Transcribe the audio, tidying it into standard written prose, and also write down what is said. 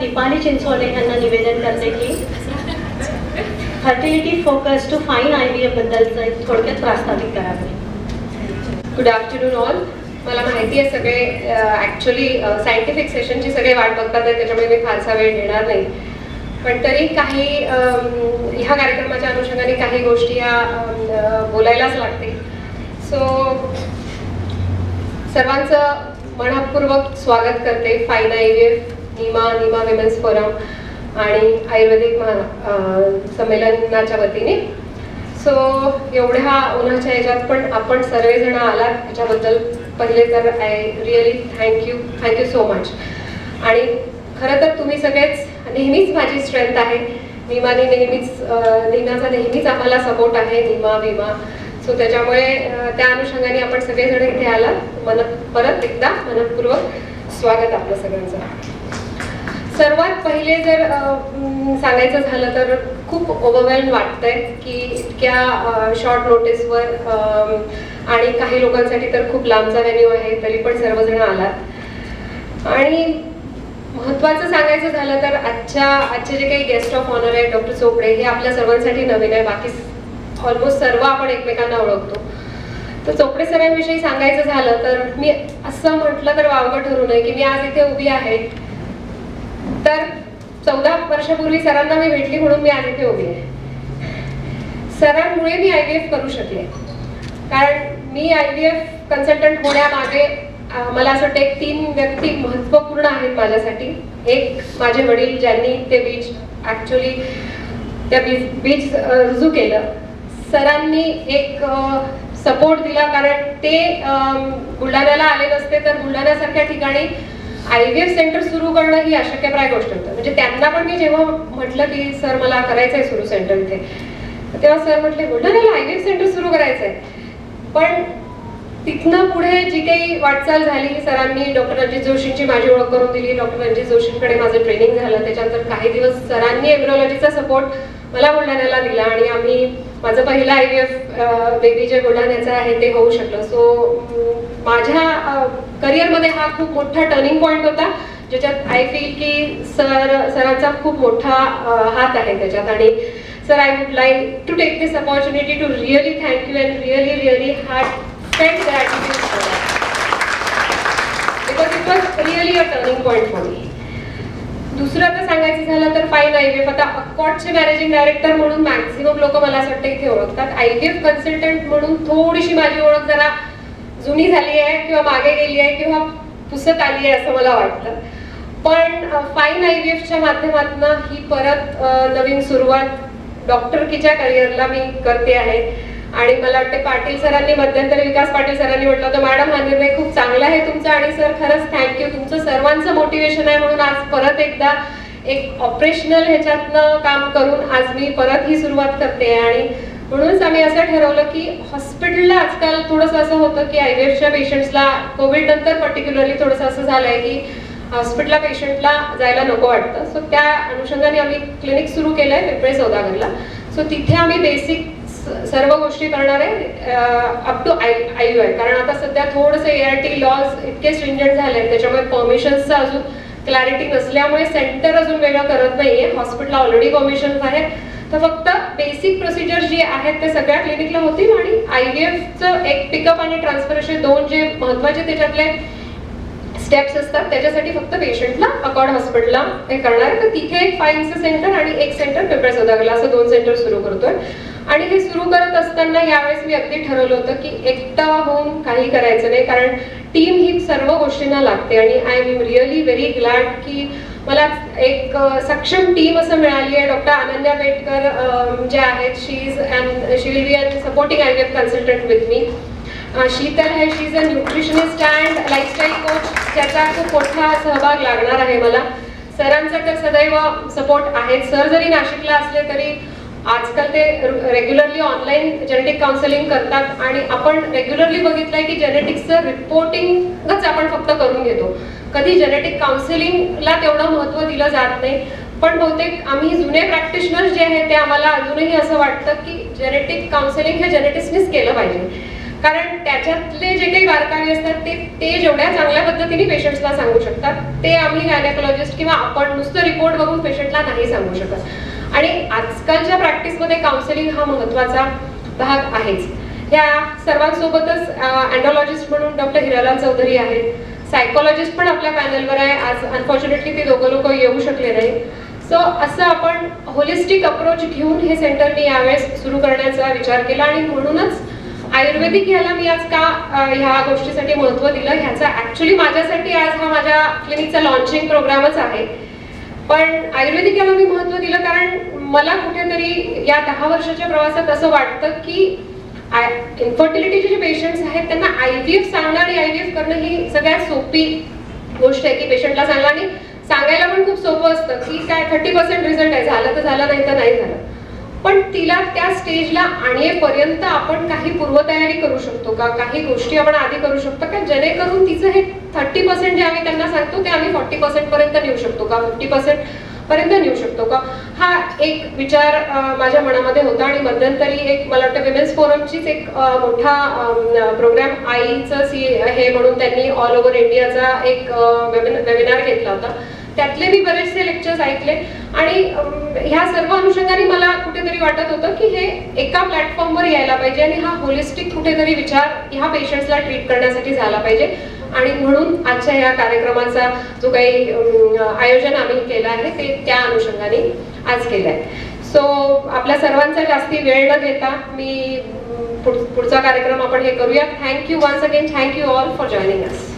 दीपाली चिंचोले यांना निवेदन करते की fertility focus to fine IVF बद्दलचं थोडक्यात प्रास्ताविक करावे. Good afternoon all. मला माहिती आहे सगळे ॲक्च्युली सायंटिफिक सेशनची सगळे वाट बघतात आहे, त्याच्यामुळे मी फारसा वेळ देणार नाही, पण तरी काही ह्या कार्यक्रमाच्या अनुषंगाने काही गोष्टी ह्या बोलायलाच लागते. सो सर्वांचं मनपूर्वक स्वागत करते fine IVF, NIMA women's forum आणि आयुर्वेदिक संमेलनाच्या वतीने. सो एवढ्या उन्हाच्या ह्याच्यात पण आपण सर्वजण आलात याच्याबद्दल पहिले तर I really thank you so much. आणि खरं तर तुम्ही सगळेच नेहमीच माझी स्ट्रेंथ आहे. नीमाचा नेहमीच आम्हाला सपोर्ट आहे, विमा. सो त्याच्यामुळे त्या अनुषंगाने आपण सगळेजण इथे आलात. परत एकदा मनपूर्वक स्वागत आपलं सगळ्यांचं. सर्वात पहिले जर सांगायचं झालं तर खूप ओव्हरवेल्म वाटतंय की इतक्या शॉर्ट नोटीसवर आणि काही लोकांसाठी तर खूप लांबचा व्हेन्यू आहे, तरी पण सर्वजण आलात. आणि महत्त्वाचं सांगायचं झालं तर आजचे जे काही गेस्ट ऑफ ऑनर आहेत डॉक्टर चोपडे, हे आपल्या सर्वांसाठी नवीन आहे. बाकी ऑलमोस्ट सर्व आपण एकमेकांना ओळखतो. तर चोपडे सरांविषयी सांगायचं झालं तर मी असं म्हटलं तर वावगं ठरू नये की मी आज इथे उभी आहे तर 14 वर्षापूर्वी सरांना मी भेटली म्हणून मी आज इथे उभी आहे. सरांमुळे मी IVF करू शकले, कारण मी IVF कन्सल्टंट होण्यामागे मला असं वाटतं 3 व्यक्ती महत्त्वपूर्ण आहेत माझ्यासाठी. एक माझे वडील, ज्यांनी ते बीज रुजू केलं. सरांनी एक सपोर्ट दिला, कारण ते बुलढाण्याला आले नसते तर बुलढाण्यासारख्या ठिकाणी IVF सेंटर सुरू करणं ही अशक्यप्राय गोष्ट होतं. म्हणजे त्यांना पण मी जेव्हा म्हटलं की सर मला करायचंय सुरू सेंटर इथे, तेव्हा सर म्हटले बुलढाण्याला IVF सेंटर सुरू करायचंय. पण तिथनं पुढे जी काही वाटचाल झाली, सरांनी डॉक्टर रणजित जोशींची माझी ओळख करून दिली. डॉक्टर रणजित जोशींकडे माझं ट्रेनिंग झालं. त्याच्यानंतर काही दिवस सरांनी एम्ब्रिओलॉजीचा सपोर्ट मला बुलढाण्याला दिला आणि माझं पहिलं IVF बेबी जे बुलढाण्याचं आहे ते होऊ शकलं. सो माझ्या करिअरमध्ये हा खूप मोठा टर्निंग पॉईंट होता, ज्याच्यात आय फील की सरांचा खूप मोठा हात आहे त्याच्यात. आणि sir, I would like to take this opportunity to really thank you and really heartfelt gratitude for that, because it was really a turning point for me. दुसरं आता सांगायचं झालं तर फाईन IVF, आता अकॉर्डचे मॅनेजिंग डायरेक्टर म्हणून maximum लोक मला असं वाटतं इथे ओळखतात. IVF कन्सल्टंट म्हणून थोडीशी माझी ओळख जरा जुनी झाली आहे किंवा मागे गेली आहे किंवा पुसत आली आहे असं मला वाटतं. पण फाईन IVFच्या माध्यमातून ही परत नवीन सुरुवात डॉक्टरकीच्या करिअरला मी करते आहे. आणि मला वाटतं पाटील सरांनी, मध्यंतरी विकास पाटील सरांनी म्हटलं होतं, मॅडम हा निर्णय खूप चांगला आहे तुमचा आणि सर खरंच थँक्यू, तुमचं सर्वांचं मोटिवेशन आहे म्हणून आज परत एकदा एक ऑपरेशनल ह्याच्यातनं काम करून आज मी परत ही सुरुवात करते. आणि म्हणूनच आम्ही असं ठरवलं की हॉस्पिटलला आजकाल थोडंसं असं होतं की IVFच्या पेशंट्सला कोविड नंतर पर्टिक्युलरली थोडंसं असं झालंय की हॉस्पिटलला पेशंटला जायला नको वाटतं. सो त्या अनुषंगाने आम्ही क्लिनिक सुरू केलंय पिंपळे सौदागरला. सो तिथे आम्ही बेसिक सर्व गोष्टी करणार आहे अप टू IUI, कारण आता सध्या थोडंसं ART लॉज इतके स्ट्रिंजंट झाले, त्याच्यामुळे परमिशन्सचं अजून क्लॅरिटी नसल्यामुळे सेंटर अजून वेगळं करत नाहीये. हॉस्पिटलला ऑलरेडी परमिशन्स आहेत, तर फक्त बेसिक प्रोसिजर जे आहेत ते सगळ्या क्लिनिकला होतील. आणि IVFचं एक पिकअप आणि ट्रान्सफर असे 2 जे महत्वाचे त्याच्यातले स्टेप्स असतात, त्याच्यासाठी फक्त पेशंटला अकॉर्ड हॉस्पिटलला हे करणार. तर तिथे एक फाईनचं सेंटर आणि एक सेंटर पिंपळे सौदागरला, असं 2 सेंटर सुरू करतोय. आणि हे सुरू करत असताना यावेळेस मी अगदी ठरवलं होतं की एकटा होऊन काही करायचं नाही, कारण टीम ही सर्व गोष्टींना लागते. आणि I am really very glad की मला एक सक्षम टीम असं मिळाली आहे. डॉक्टर अनन्या पेटकर जे आहेत, she will be a supporting IVF consultant with me. Sheetal है, she is a nutritionist and lifestyle coach, ज्याचा खूप मोठा सहभाग लागणार आहे मला. सरांचा तर सदैव सपोर्ट आहे. सर जरी नाशिकला असले तरी आजकाल ते रेग्युलरली ऑनलाईन जेनेटिक काउन्सिलिंग करतात आणि आपण रेग्युलरली बघितलंय की जेनेटिक्सचं रिपोर्टिंगच आपण फक्त करून घेतो. कधी जेनेटिक काउन्सिलिंगला तेवढं महत्त्व दिलं जात नाही. पण बहुतेक आम्ही जुने प्रॅक्टिशनर्स जे आहेत ते आम्हाला अजूनही असं वाटतं की जेनेटिक काउन्सिलिंग हे जेनेटिक्सनीच केलं पाहिजे. कारण त्याच्यातले जे काही बारकावे असतात ते जेवढ्या चांगल्या पद्धतीने पेशंट्सला सांगू शकतात ते आम्ही गायनेकोलॉजिस्ट किंवा आपण नुसतं रिपोर्ट बघून पेशंटला नाही सांगू शकत. आणि आजकालच्या प्रॅक्टिसमध्ये काउन्सिलिंग हा महत्त्वाचा भाग आहेच. ह्या सर्वांसोबतच अँडॉलॉजिस्ट म्हणून डॉक्टर हिरालाल चौधरी आहेत. सायकोलॉजिस्ट पण आपल्या पॅनलवर आहे. आज अनफॉर्च्युनेटली ते दोघं लोक येऊ शकले नाही. सो असं आपण होलिस्टिक अप्रोच घेऊन हे सेंटर मी यावेळेस सुरू करण्याचा विचार केला आणि म्हणूनच आयुर्वेदिक ह्याला मी आज का ह्या गोष्टीसाठी महत्त्व दिलं, ह्याचा ऍक्च्युली माझ्यासाठी आज हा माझ्या क्लिनिकचा लॉन्चिंग प्रोग्रामच आहे. पण आयुर्वेदिक याला मी महत्त्व दिलं कारण मला कुठेतरी या 10 वर्षाच्या प्रवासात असं वाटतं की इन्फर्टिलिटीचे जे पेशंट्स आहेत त्यांना IVF सांगणं आणि IVF करणं ही सगळ्यात सोपी गोष्ट आहे की पेशंटला सांगणं, आणि सांगायला पण खूप सोपं असतं की काय 30% रिझल्ट आहे, झालं तर झालं, नाही तर नाही झालं. पण तिला त्या स्टेजला आणेपर्यंत आपण काही पूर्वतयारी करू शकतो का, काही गोष्टी आपण आधी करू शकतो का, जेणेकरून तिचं हे 30% जे आम्ही त्यांना सांगतो ते आम्ही 40% पर्यंत नेऊ शकतो का, 50% पर्यंत नेऊ शकतो का, हा एक विचार माझ्या मनामध्ये होता. आणि मध्यंतरी एक मला वाटतं विमेन्स फोरमचीच एक मोठा प्रोग्राम आईचं हे म्हणून त्यांनी ऑल ओव्हर इंडियाचा एक वेबिनार घेतला होता. त्यातले मी बरेचसे लेक्चर्स ऐकले आणि ह्या सर्व अनुषंगाने मला कुठेतरी वाटत होतं की हे एका प्लॅटफॉर्मवर यायला पाहिजे आणि हा होलिस्टिक कुठेतरी विचार ह्या पेशंट्सला ट्रीट करण्यासाठी झाला पाहिजे. आणि म्हणून आजच्या या कार्यक्रमाचा जो काही आयोजन आम्ही केलं आहे ते त्या अनुषंगाने आज केलं आहे. सो आपल्या सर्वांचा जास्ती वेळ न घेता मी पुढचा कार्यक्रम आपण हे करूया. Thank you once again, thank you all for joining us.